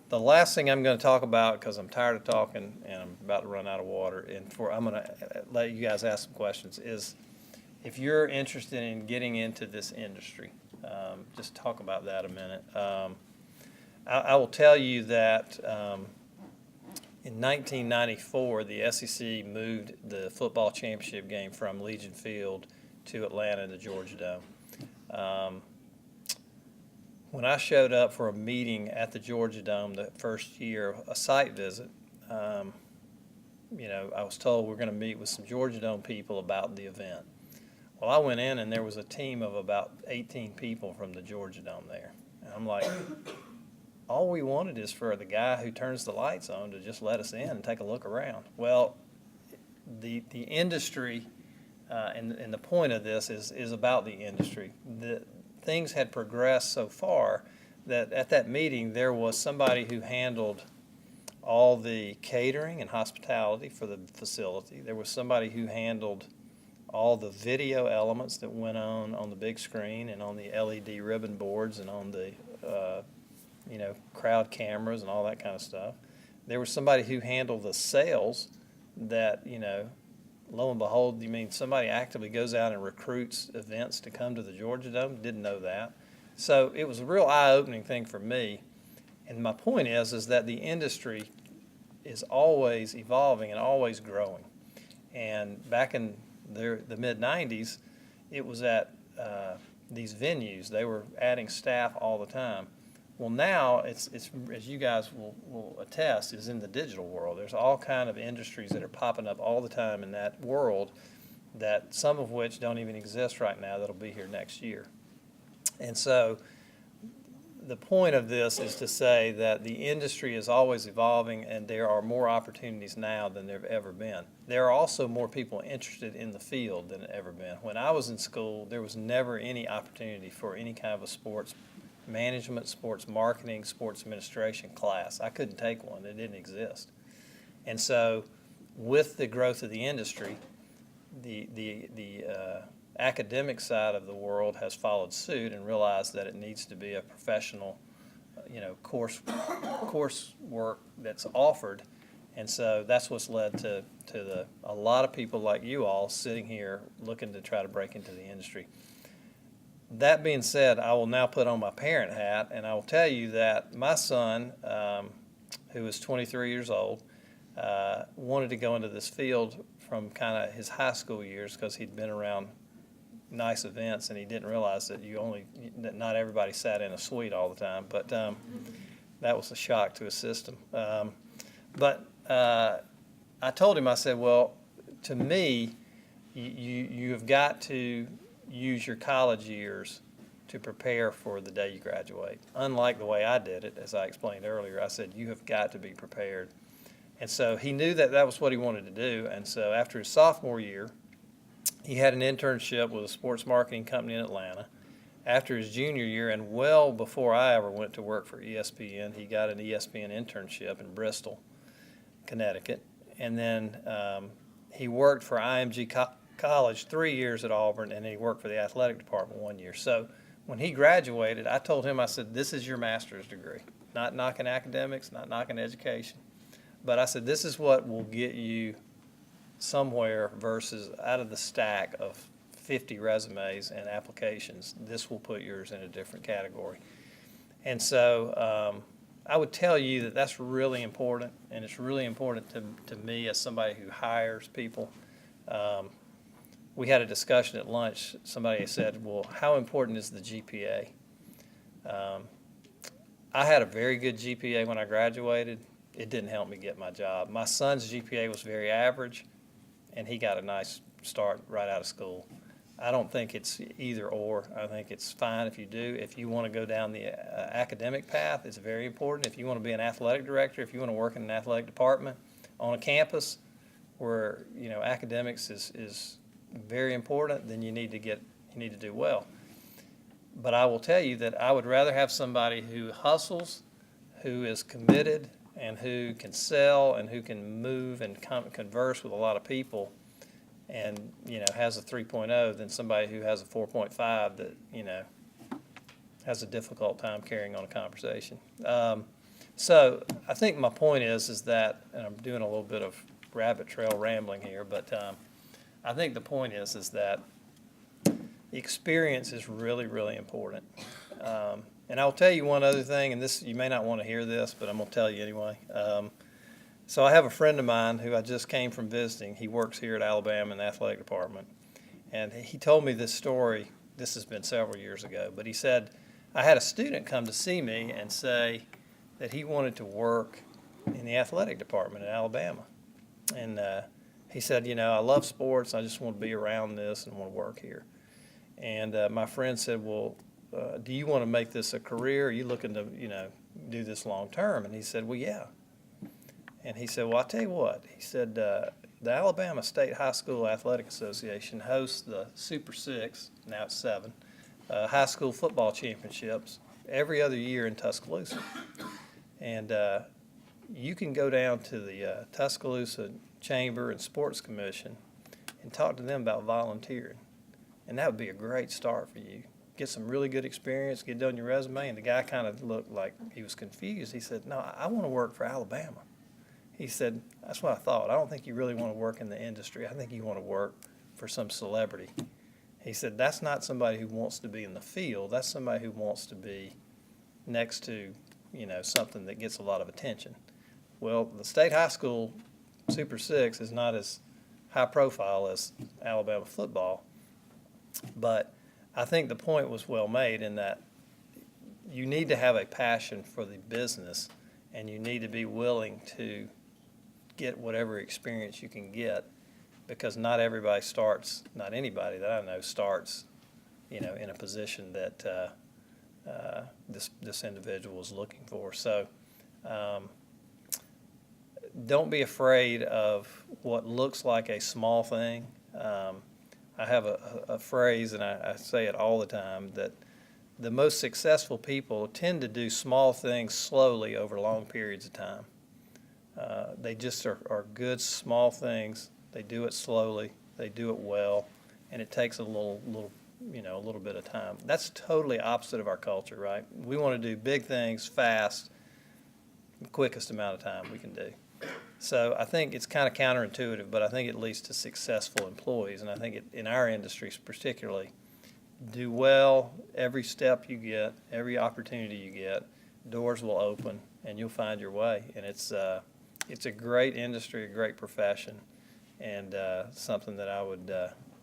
the last thing I'm going to talk about, because I'm tired of talking and I'm about to run out of water, and I'm going to let you guys ask some questions, is if you're interested in getting into this industry, just talk about that a minute. I will tell you that in 1994, the SEC moved the football championship game from Legion Field to Atlanta, the Georgia Dome. When I showed up for a meeting at the Georgia Dome the first year, a site visit, I was told we're going to meet with some Georgia Dome people about the event. Well, I went in and there was a team of about 18 people from the Georgia Dome there. And I'm like, all we wanted is for the guy who turns the lights on to just let us in and take a look around. Well, the industry, and the point of this is about the industry. Things had progressed so far that at that meeting there was somebody who handled all the catering and hospitality for the facility. There was somebody who handled all the video elements that went on the big screen and on the LED ribbon boards and on the crowd cameras and all that kind of stuff. There was somebody who handled the sales that, lo and behold, you mean somebody actively goes out and recruits events to come to the Georgia Dome? Didn't know that. So it was a real eye-opening thing for me. And my point is that the industry is always evolving and always growing. And back in the mid-'90s, it was at these venues. They were adding staff all the time. Well, now it's as you guys will attest, is in the digital world. There's all kind of industries that are popping up all the time in that world, that some of which don't even exist right now that'll be here next year. And so the point of this is to say that the industry is always evolving and there are more opportunities now than there have ever been. There are also more people interested in the field than ever been. When I was in school, there was never any opportunity for any kind of a sports management, sports marketing, sports administration class. I couldn't take one. It didn't exist. And so with the growth of the industry, the academic side of the world has followed suit and realized that it needs to be a professional, coursework that's offered. And so that's what's led to a lot of people like you all sitting here looking to try to break into the industry. That being said, I will now put on my parent hat, and I will tell you that my son, who is 23 years old, wanted to go into this field from kind of his high school years because he'd been around nice events, and he didn't realize that that not everybody sat in a suite all the time. But that was a shock to his system. But I told him, I said, well, to me, you have got to use your college years to prepare for the day you graduate. Unlike the way I did it, as I explained earlier, I said you have got to be prepared. And so he knew that was what he wanted to do. And so after his sophomore year, he had an internship with a sports marketing company in Atlanta. After his junior year, and well before I ever went to work for ESPN, he got an ESPN internship in Bristol, Connecticut. And then he worked for IMG College 3 years at Auburn, and he worked for the athletic department 1 year. So when he graduated, I told him, I said, this is your master's degree. Not knocking academics, not knocking education. But I said, this is what will get you somewhere versus out of the stack of 50 resumes and applications. This will put yours in a different category. And so I would tell you that that's really important, and it's really important to me as somebody who hires people. We had a discussion at lunch. Somebody said, well, how important is the GPA? I had a very good GPA when I graduated. It didn't help me get my job. My son's GPA was very average, and he got a nice start right out of school. I don't think it's either or. I think it's fine if you do. If you want to go down the academic path, it's very important. If you want to be an athletic director, if you want to work in an athletic department on a campus where academics is very important, then you need to do well. But I will tell you that I would rather have somebody who hustles, who is committed, and who can sell and who can move and converse with a lot of people, and has a 3.0 than somebody who has a 4.5 that has a difficult time carrying on a conversation. So I think my point is that, and I'm doing a little bit of rabbit trail rambling here, but I think the point is that experience is really, really important. And I'll tell you one other thing, and this, you may not want to hear this, but I'm going to tell you anyway. So I have a friend of mine who I just came from visiting. He works here at Alabama in the athletic department. And he told me this story. This has been several years ago, but he said, I had a student come to see me and say that he wanted to work in the athletic department at Alabama. And he said, I love sports. I just want to be around this and want to work here. And my friend said, well, do you want to make this a career? Are you looking to, do this long term? And he said, well, yeah. And he said, well, I'll tell you what. He said, the Alabama State High School Athletic Association hosts the Super Six, now it's 7, high school football championships every other year in Tuscaloosa. And you can go down to the Tuscaloosa Chamber and Sports Commission and talk to them about volunteering. And that would be a great start for you. Get some really good experience, get it on your resume. And the guy kind of looked like he was confused. He said, no, I want to work for Alabama. He said, that's what I thought. I don't think you really want to work in the industry. I think you want to work for some celebrity. He said, that's not somebody who wants to be in the field. That's somebody who wants to be next to, something that gets a lot of attention. Well, the state high school Super Six is not as high profile as Alabama football, but I think the point was well made in that you need to have a passion for the business, and you need to be willing to get whatever experience you can get, because not everybody starts, not anybody that I know starts, in a position that this individual is looking for. So don't be afraid of what looks like a small thing. I have a phrase, and I say it all the time, that the most successful people tend to do small things slowly over long periods of time. They just are good small things. They do it slowly. They do it well, and it takes a little bit of time. That's totally opposite of our culture, right? We want to do big things fast, the quickest amount of time we can do. So I think it's kind of counterintuitive, but I think it leads to successful employees, and I think in our industries particularly, do well every step you get, every opportunity you get, doors will open, and you'll find your way. And it's a great industry, a great profession, and something that I would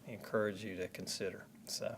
encourage you to consider. So.